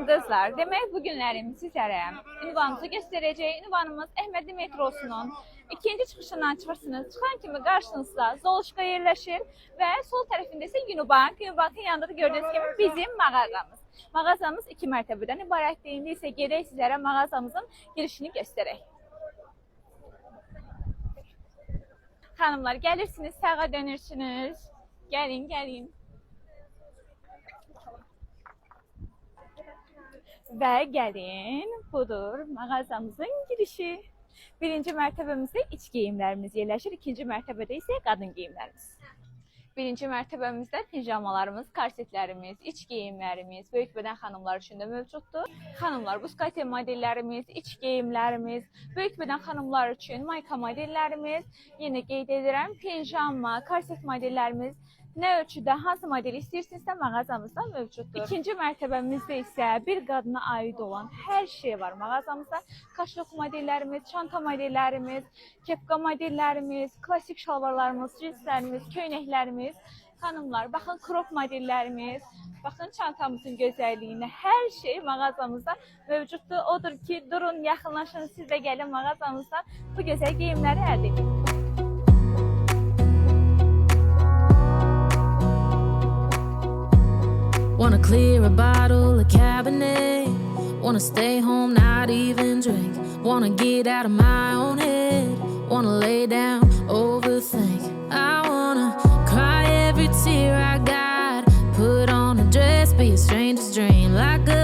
Qızlar, demək bu günlərim sizlərə ünvanımızı göstərəcək. Ünvanımız Əhmədli metrosunun ikinci çıxışından çıxırsınız. Çıxan kimi qarşınızda Zoluşka yerləşir və sol tərəfində isə Unibank. Unibankın yanında da gördüyünüz kimi bizim mağazamız. Mağazamız 2 mərtəbədən ibarətdir. İndi isə gedək sizlərə mağazamızın girişini göstərək. Xanımlar, gəlirsiniz, sağa dönürsünüz. Gəlin. Və gəlin, budur mağazamızın girişi. Birinci mərtəbəmizdə iç geyimlərimiz yerləşir, ikinci mərtəbədə isə qadın geyimlərimiz. Birinci mərtəbəmizdə pijamalarımız, korsetlərimiz, iç geyimlərimiz böyük bədən xanımlar üçün də mövcuddur. Xanımlar, buskate modellərimiz, iç geyimlərimiz, böyük bədən xanımlar üçün mayka modellərimiz, yenə qeyd edirəm, pijama, korset modellərimiz, nə ölçüdə, hansı modeli istəyirsinizsə mağazamızda mövcuddur. İkinci mərtəbəmizdə isə bir qadına aid olan hər şey var mağazamızda. Kaşlıq modellərimiz, çanta modellərimiz, kepka modellərimiz, klasik şalvarlarımız, cinslərimiz, köynəklərimiz. Xanımlar, baxın krop modellərimiz, baxın çantamızın gözəlliyinə, hər şey mağazamızda mövcuddur. Odur ki, durun, yaxınlaşın, siz də gəlin mağazamızdan bu gözəl geyimləri əldə edin. Wanna clear a bottle of Cabernet. Wanna stay home, not even drink. Wanna get out of my own head. Wanna lay down, overthink. I wanna cry every tear I got. Put on a dress, be a stranger's dream. Like a